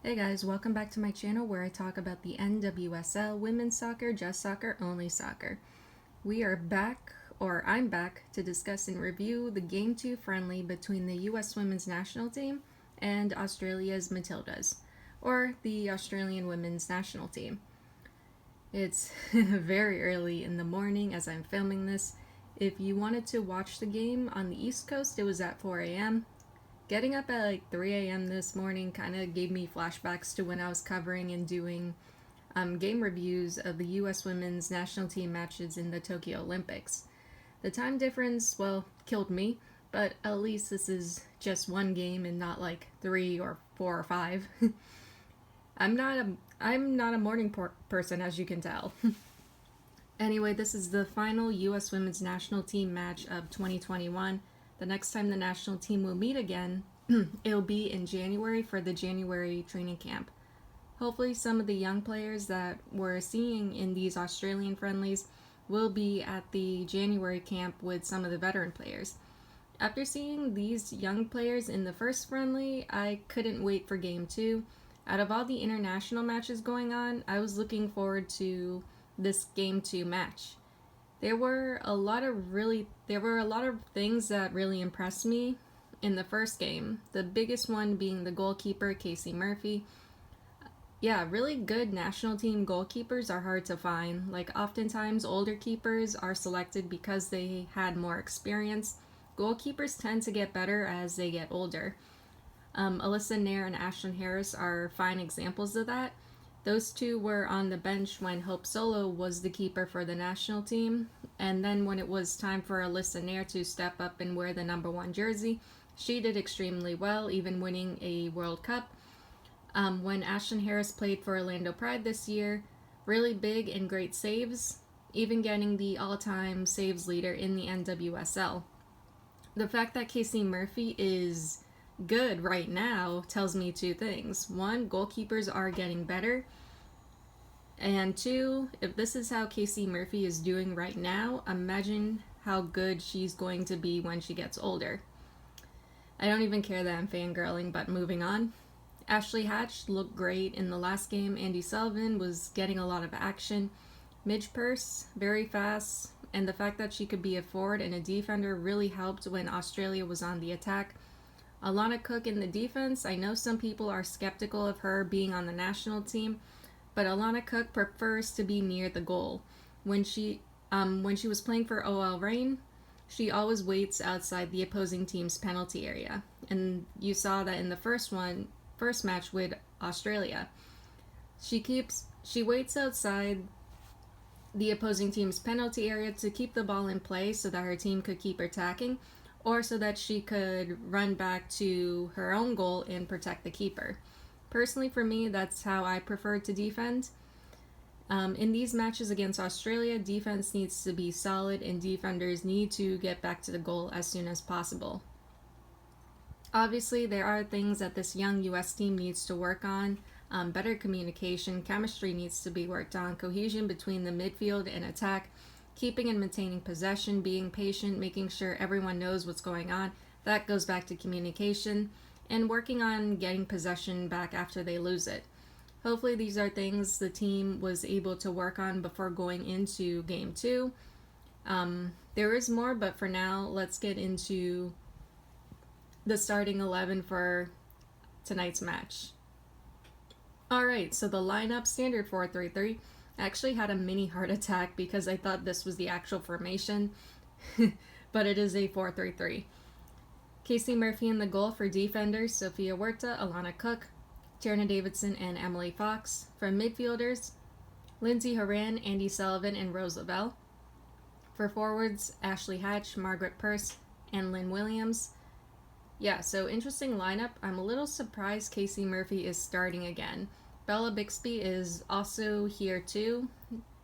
Hey guys, welcome back to my channel where I talk about the NWSL, women's soccer, just soccer, only soccer. We are back, or I'm back, to discuss and review the Game 2 friendly between the US women's national team and Australia's Matildas, or the Australian women's national team. It's very early in the morning as I'm filming this. If you wanted to watch the game on the East Coast, it was at 4 a.m. Getting up at like 3 a.m. this morning kind of gave me flashbacks to when I was covering and doing game reviews of the US women's national team matches in the Tokyo Olympics. The time difference, well, killed me, but at least this is just one game and not like 3 or 4 or 5. I'm not a morning person, as you can tell. Anyway, this is the final US women's national team match of 2021. The next time the national team will meet again, it'll be in January for the January training camp. Hopefully some of the young players that we're seeing in these Australian friendlies will be at the January camp with some of the veteran players. After seeing these young players in the first friendly, I couldn't wait for game 2. Out of all the international matches going on, I was looking forward to this game 2 match. There were a lot of things that really impressed me in the first game. The biggest one being the goalkeeper, Casey Murphy. Yeah, really good national team goalkeepers are hard to find. Like, oftentimes older keepers are selected because they had more experience. Goalkeepers tend to get better as they get older. Alyssa Nair and Ashton Harris are fine examples of that. Those two were on the bench when Hope Solo was the keeper for the national team, and then when it was time for Alyssa Nair to step up and wear the number 1 jersey, she did extremely well, even winning a World Cup. When Ashton Harris played for Orlando Pride this year, really big and great saves, even getting the all-time saves leader in the NWSL. The fact that Casey Murphy is good right now tells me 2 things. 1, goalkeepers are getting better. And 2, if this is how Casey Murphy is doing right now, imagine how good she's going to be when she gets older. I don't even care that I'm fangirling, but moving on. Ashley Hatch looked great in the last game. Andy Sullivan was getting a lot of action. Midge Purse, very fast, and the fact that she could be a forward and a defender really helped when Australia was on the attack. Alana Cook in the defense, I know some people are skeptical of her being on the national team, but Alana Cook prefers to be near the goal. When she was playing for OL Reign, she always waits outside the opposing team's penalty area, and you saw that in the first match with Australia. She waits outside the opposing team's penalty area to keep the ball in play so that her team could keep attacking, or so that she could run back to her own goal and protect the keeper. Personally, for me, that's how I prefer to defend. In these matches against Australia, defense needs to be solid and defenders need to get back to the goal as soon as possible. Obviously, there are things that this young US team needs to work on. Better communication, chemistry needs to be worked on, cohesion between the midfield and attack, keeping and maintaining possession, being patient, making sure everyone knows what's going on. That goes back to communication, and working on getting possession back after they lose it. Hopefully these are things the team was able to work on before going into game 2. There is more, but for now, let's get into the starting 11 for tonight's match. Alright, so the lineup, standard 4-3-3. I actually had a mini heart attack because I thought this was the actual formation, but it is a 4-3-3. Casey Murphy in the goal for defenders, Sophia Huerta, Alana Cook, Tierna Davidson, and Emily Fox. For midfielders, Lindsay Horan, Andy Sullivan, and Rose Lavelle. For forwards, Ashley Hatch, Margaret Purse, and Lynn Williams. Yeah, so interesting lineup. I'm a little surprised Casey Murphy is starting again. Bella Bixby is also here too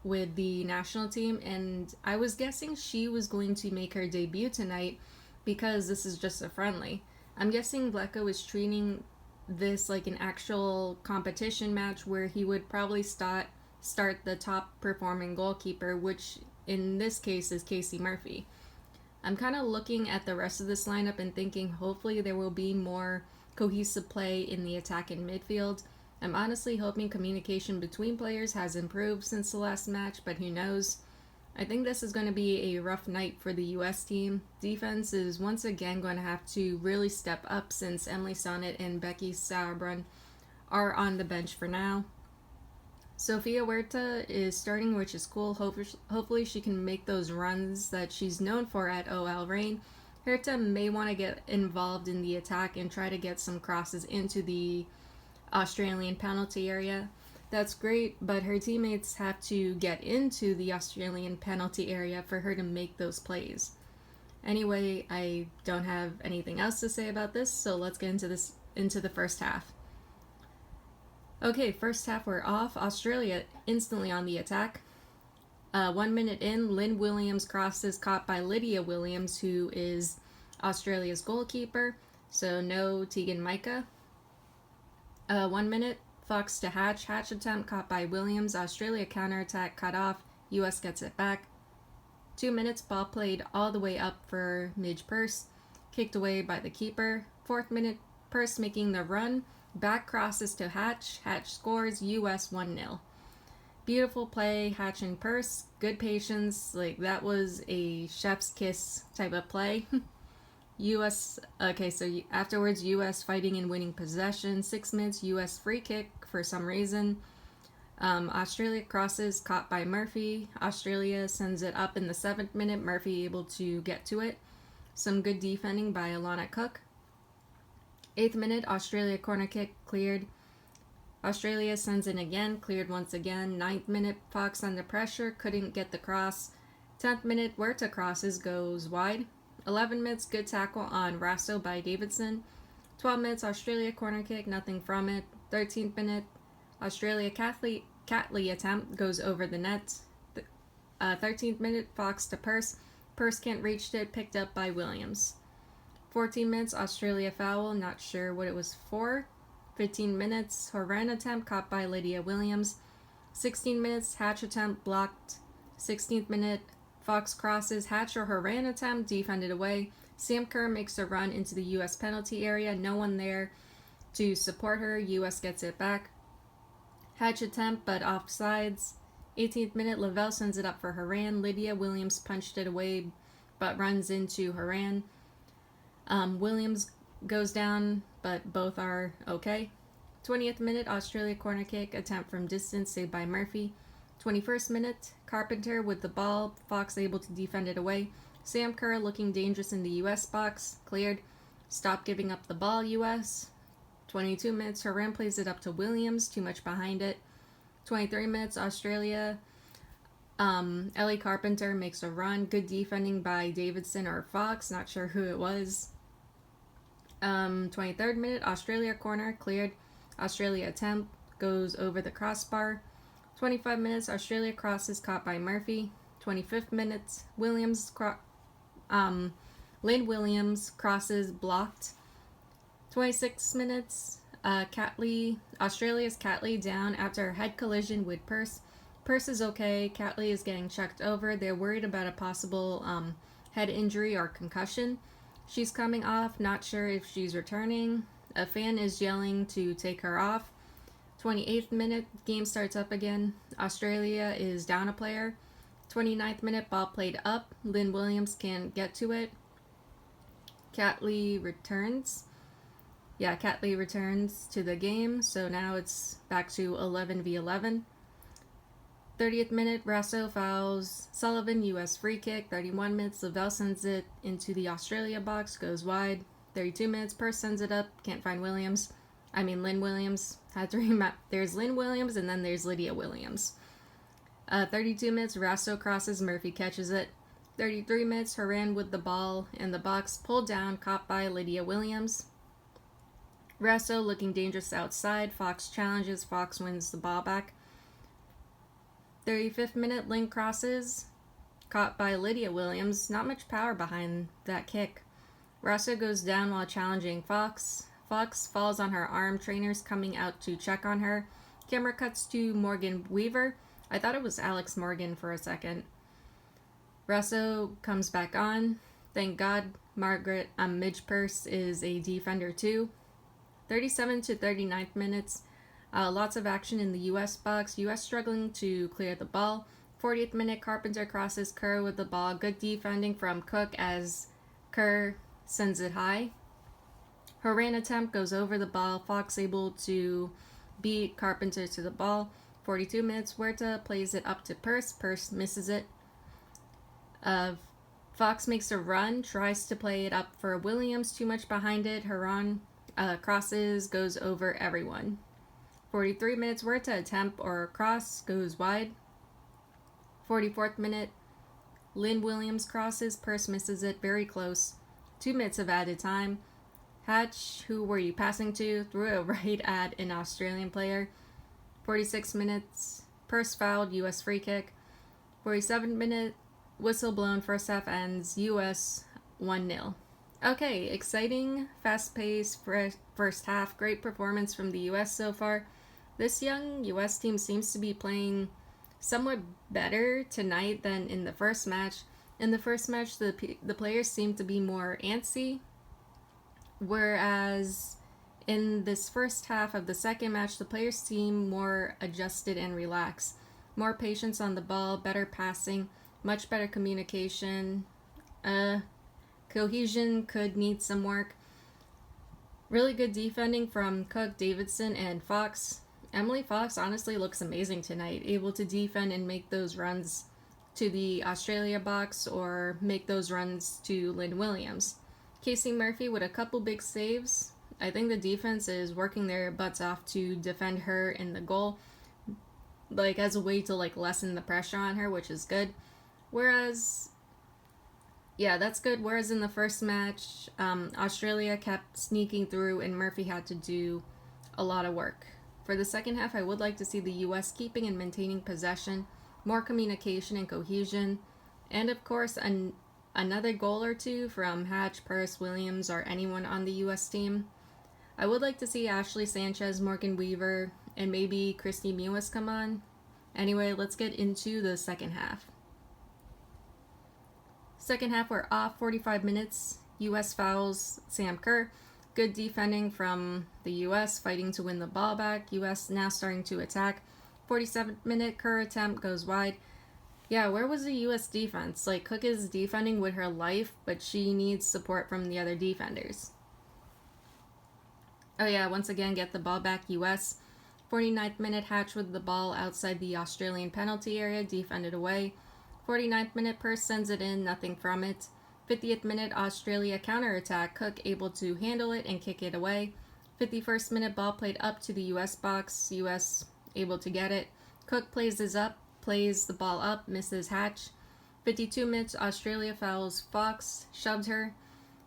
with the national team, and I was guessing she was going to make her debut tonight because this is just a friendly. I'm guessing Vlecko is treating this like an actual competition match where he would probably start the top performing goalkeeper, which in this case is Casey Murphy. I'm kind of looking at the rest of this lineup and thinking hopefully there will be more cohesive play in the attack and midfield. I'm honestly hoping communication between players has improved since the last match, but who knows? I think this is going to be a rough night for the US team. Defense is once again going to have to really step up since Emily Sonnet and Becky Sauerbrunn are on the bench for now. Sofia Huerta is starting, which is cool. Hopefully she can make those runs that she's known for at OL Reign. Huerta may want to get involved in the attack and try to get some crosses into the Australian penalty area. That's great, but her teammates have to get into the Australian penalty area for her to make those plays. Anyway, I don't have anything else to say about this, so let's get into the first half. Okay, first half we're off. Australia instantly on the attack. 1 minute in, Lynn Williams crosses caught by Lydia Williams, who is Australia's goalkeeper, so no Tegan Micah. 1 minute, Fox to Hatch attempt caught by Williams, Australia counterattack cut off, US gets it back. 2 minutes, ball played all the way up for Midge Purse, kicked away by the keeper. 4th minute, Purse making the run, back crosses to Hatch scores, US 1-0. Beautiful play, Hatch and Purse, good patience, like that was a chef's kiss type of play. US, okay, so afterwards, US fighting and winning possession. 6 minutes, US free kick for some reason. Australia crosses, caught by Murphy. Australia sends it up in the 7th minute. Murphy able to get to it. Some good defending by Alana Cook. 8th minute, Australia corner kick cleared. Australia sends in again, cleared once again. 9th minute, Fox under pressure, couldn't get the cross. 10th minute, Huerta crosses, goes wide. 11 minutes, good tackle on Rasso by Davidson. 12 minutes, Australia corner kick, nothing from it. 13th minute, Australia Catley attempt goes over the net. 13th minute, Fox to Purse. Purse can't reach it, picked up by Williams. 14 minutes, Australia foul, not sure what it was for. 15 minutes, Horan attempt caught by Lydia Williams. 16 minutes, Hatch attempt blocked. 16th minute, Fox crosses, Hatch or Horan attempt, defended away. Sam Kerr makes a run into the US penalty area, no one there to support her. US gets it back. Hatch attempt, but offsides. 18th minute, Lavelle sends it up for Horan. Lydia Williams punched it away, but runs into Horan. Williams goes down, but both are okay. 20th minute, Australia corner kick, attempt from distance, saved by Murphy. 21st minute, Carpenter with the ball, Fox able to defend it away. Sam Kerr looking dangerous in the US box, cleared. Stop giving up the ball, US. 22 minutes, Horan plays it up to Williams, too much behind it. 23 minutes, Australia. Ellie Carpenter makes a run, good defending by Davidson or Fox, not sure who it was. 23rd minute, Australia corner, cleared. Australia attempt, goes over the crossbar. 25 minutes, Australia crosses, caught by Murphy. 25th minute, Lynn Williams crosses, blocked. 26 minutes, Australia's Catley down after a head collision with Purse. Purse is okay, Catley is getting checked over. They're worried about a possible head injury or concussion. She's coming off, not sure if she's returning. A fan is yelling to take her off. 28th minute, game starts up again. Australia is down a player. 29th minute, ball played up. Lynn Williams can't get to it. Catley returns. Catley returns to the game, so now it's back to 11v11. 30th minute, Rasso fouls Sullivan, US free kick. 31 minutes, Lavelle sends it into the Australia box, goes wide. 32 minutes, Purse sends it up, can't find Lynn Williams. Had to remap. There's Lynn Williams, and then there's Lydia Williams. 32 minutes, Rasso crosses, Murphy catches it. 33 minutes, Horan with the ball in the box, pulled down, caught by Lydia Williams. Rasso looking dangerous outside, Fox challenges, Fox wins the ball back. 35th minute, Lynn crosses, caught by Lydia Williams. Not much power behind that kick. Rasso goes down while challenging Fox. Fox falls on her arm, trainers coming out to check on her. Camera cuts to Morgan Weaver. I thought it was Alex Morgan for a second. Rasso comes back on. Thank God Midge Purse is a defender too. 37 to 39th minutes. Lots of action in the US box. US struggling to clear the ball. 40th minute, Carpenter crosses Kerr with the ball. Good defending from Cook as Kerr sends it high. Horan attempt goes over the ball. Fox able to beat Carpenter to the ball. 42 minutes, Huerta plays it up to Purse. Purse misses it. Fox makes a run, tries to play it up for Williams, too much behind it. Horan crosses, goes over everyone. 43 minutes, Huerta attempt or cross, goes wide. 44th minute, Lynn Williams crosses, Purse misses it, very close. 2 minutes of added time. Hatch, who were you passing to, threw it right at an Australian player. 46 minutes, Purse fouled, US free kick. 47 minute, whistle blown, first half ends, US 1-0. Okay, exciting, fast-paced first half. Great performance from the US so far. This young US team seems to be playing somewhat better tonight than in the first match. In the first match, the players seemed to be more antsy, whereas in this first half of the second match, the players seem more adjusted and relaxed. More patience on the ball, better passing, much better communication. Cohesion could need some work. Really good defending from Cook, Davidson, and Fox. Emily Fox honestly looks amazing tonight, able to defend and make those runs to the Australia box or make those runs to Lynn Williams. Casey Murphy with a couple big saves. I think the defense is working their butts off to defend her in the goal, like as a way to like lessen the pressure on her, which is good. Whereas, yeah, that's good. Whereas in the first match, Australia kept sneaking through and Murphy had to do a lot of work. For the second half, I would like to see the US keeping and maintaining possession, more communication and cohesion, and of course another goal or two from Hatch, Purse, Williams, or anyone on the US team. I would like to see Ashley Sanchez, Morgan Weaver, and maybe Christy Mewis come on. Anyway, let's get into the second half. Second half, we're off 45 minutes. US fouls Sam Kerr. Good defending from the US, fighting to win the ball back. US now starting to attack. 47th minute, Kerr attempt goes wide. Yeah, where was the US defense? Like, Cook is defending with her life, but she needs support from the other defenders. Oh yeah, once again, get the ball back, US. 49th minute, Hatch with the ball outside the Australian penalty area, defended away. 49th minute, Purse sends it in, nothing from it. 50th minute, Australia counterattack, Cook able to handle it and kick it away. 51st minute, ball played up to the US box, US able to get it. Cook plays the ball up, misses Hatch. 52 minutes, Australia fouls Fox, shoved her.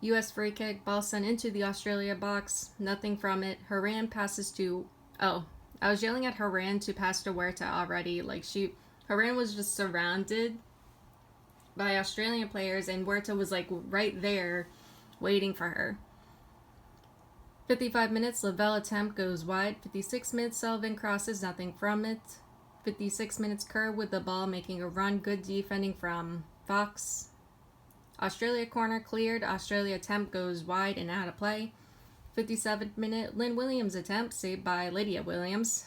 US free kick, ball sent into the Australia box, nothing from it. Horan passes to, I was yelling at Horan to pass to Huerta already. Like, Horan was just surrounded by Australian players and Huerta was like right there waiting for her. 55 minutes, Lavelle attempt goes wide. 56 minutes, Sullivan crosses, nothing from it. 56 minutes, Kerr with the ball making a run. Good defending from Fox. Australia corner cleared. Australia attempt goes wide and out of play. 57th minute, Lynn Williams attempt saved by Lydia Williams.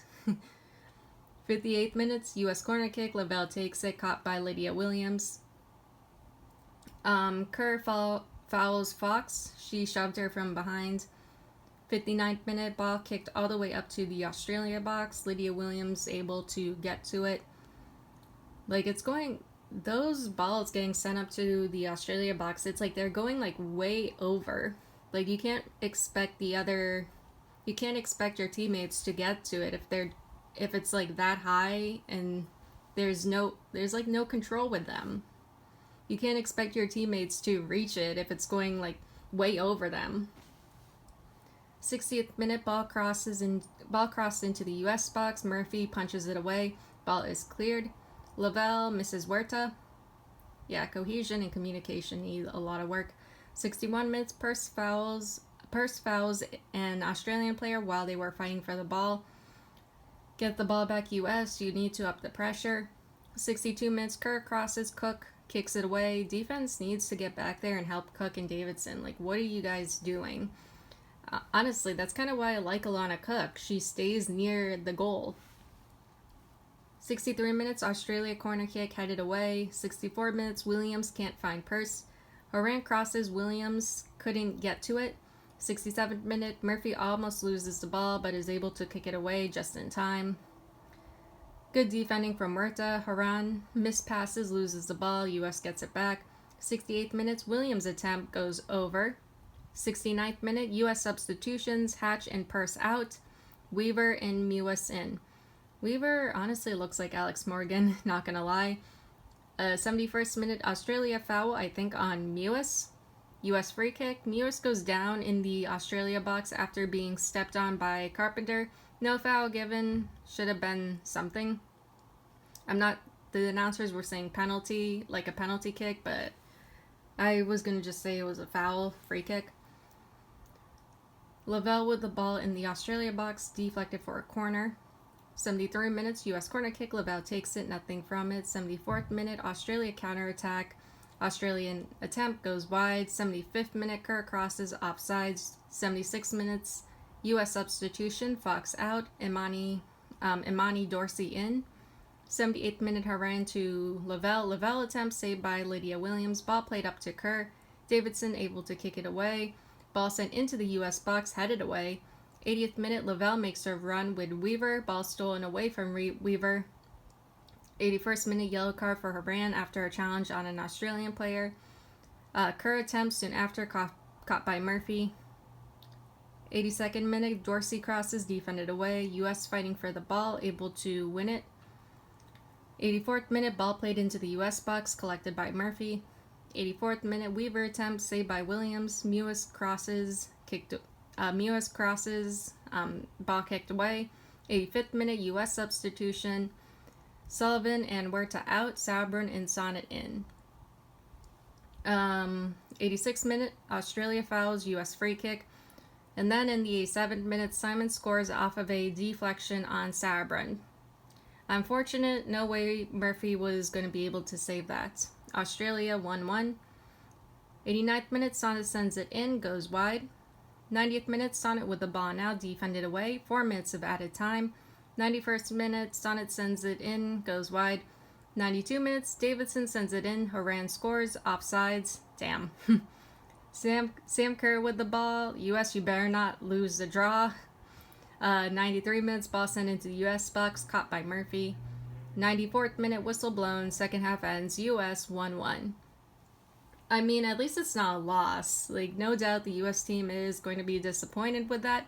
58th minutes, US corner kick. Lavelle takes it, caught by Lydia Williams. Kerr fouls Fox. She shoved her from behind. 59th minute, ball kicked all the way up to the Australia box. Lydia Williams able to get to it. Like, it's going, those balls getting sent up to the Australia box, it's like they're going like way over. Like, you can't expect your teammates to get to it if it's like that high and there's like no control with them. You can't expect your teammates to reach it if it's going like way over them. 60th minute, ball crossed into the US box. Murphy punches it away. Ball is cleared. Lavelle misses Huerta. Yeah, cohesion and communication need a lot of work. 61 minutes, Purse fouls an Australian player while they were fighting for the ball. Get the ball back, US. You need to up the pressure. 62 minutes, Kerr crosses, Cook kicks it away. Defense needs to get back there and help Cook and Davidson. Like, what are you guys doing? Honestly, that's kind of why I like Alana Cook. She stays near the goal. 63 minutes, Australia corner kick headed away. 64 minutes, Williams can't find Purse. Horan crosses, Williams couldn't get to it. 67th minute, Murphy almost loses the ball but is able to kick it away just in time. Good defending from Huerta. Horan missed passes, loses the ball. US gets it back. 68th minute, Williams' attempt goes over. 69th minute, US substitutions. Hatch and Purse out. Weaver and Mewis in. Weaver honestly looks like Alex Morgan, not gonna lie. 71st minute, Australia foul, I think on Mewis. US free kick. Mewis goes down in the Australia box after being stepped on by Carpenter. No foul given. Should have been something. The announcers were saying penalty, like a penalty kick, but I was gonna just say it was a foul, free kick. Lavelle with the ball in the Australia box, deflected for a corner. 73 minutes, US corner kick, Lavelle takes it, nothing from it. 74th minute, Australia counterattack. Australian attempt goes wide. 75th minute, Kerr crosses offsides. 76 minutes, US substitution, Fox out, Imani Dorsey in. 78th minute, Horan to Lavelle. Lavelle attempt saved by Lydia Williams. Ball played up to Kerr. Davidson able to kick it away. Ball sent into the US box, headed away. 80th minute, Lavelle makes a run with Weaver. Ball stolen away from Weaver. 81st minute, yellow card for Horan after a challenge on an Australian player. Kerr attempts soon after, caught by Murphy. 82nd minute, Dorsey crosses, defended away. US fighting for the ball, able to win it. 84th minute, ball played into the US box, collected by Murphy. 84th minute, Weaver attempt, saved by Williams. Mewis crosses, ball kicked away. 85th minute, US substitution. Sullivan and Huerta out, Sauerbrunn and Sonnet in. 86th minute, Australia fouls, US free kick. And then in the 87th minute, Simon scores off of a deflection on Sauerbrunn. Unfortunate, no way Murphy was going to be able to save that. Australia 1-1. 89th minute, Sonnet sends it in, goes wide. 90th minute, Sonnet with the ball now, defended away. 4 minutes of added time. 91st minute, Sonnet sends it in, goes wide. 92 minutes, Davidson sends it in, Horan scores, offsides. Damn. Sam Kerr with the ball. US, you better not lose the draw. 93 minutes, ball sent into the US box, caught by Murphy. 94th minute, whistle blown, second half ends, US 1-1. I mean, at least it's not a loss. Like, no doubt the US team is going to be disappointed with that,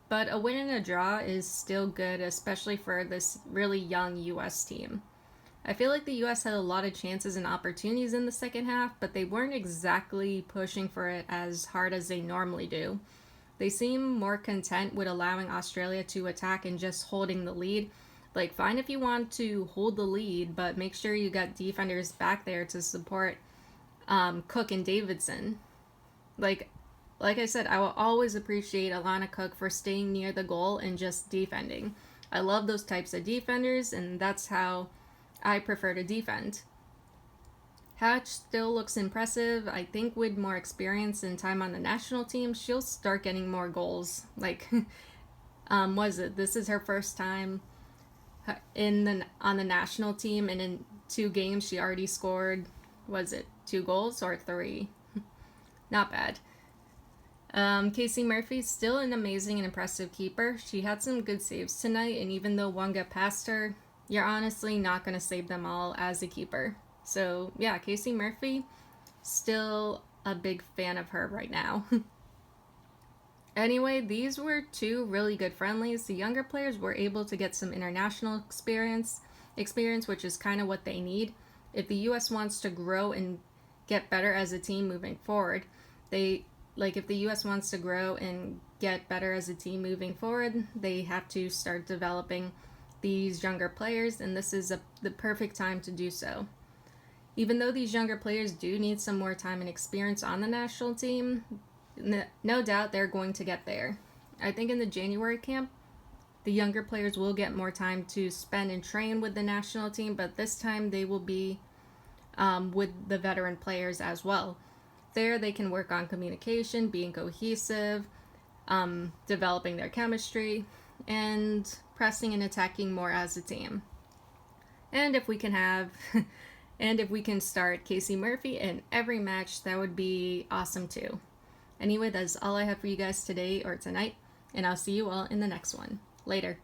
but a win and a draw is still good, especially for this really young US team. I feel like the US had a lot of chances and opportunities in the second half, but they weren't exactly pushing for it as hard as they normally do. They seem more content with allowing Australia to attack and just holding the lead. Like, fine if you want to hold the lead, but make sure you got defenders back there to support Cook and Davidson. Like I said, I will always appreciate Alana Cook for staying near the goal and just defending. I love those types of defenders, and that's how I prefer to defend. Hatch still looks impressive. I think with more experience and time on the national team, she'll start getting more goals. Like, this is her first time on the national team, and in 2 games she already scored, 2 goals or 3? Not bad. Casey Murphy's still an amazing and impressive keeper. She had some good saves tonight, and even though one got past her, you're honestly not going to save them all as a keeper. So, yeah, Casey Murphy, still a big fan of her right now. Anyway, these were 2 really good friendlies. The younger players were able to get some international experience, which is kind of what they need. If the US wants to grow and get better as a team moving forward, they have to start developing these younger players, and this is the perfect time to do so. Even though these younger players do need some more time and experience on the national team, no doubt they're going to get there. I think in the January camp, the younger players will get more time to spend and train with the national team, but this time they will be with the veteran players as well. There they can work on communication, being cohesive, developing their chemistry, and pressing and attacking more as a team. And if we can have and if we can start Casey Murphy in every match, that would be awesome too. Anyway, that's all I have for you guys today or tonight, and I'll see you all in the next one. Later.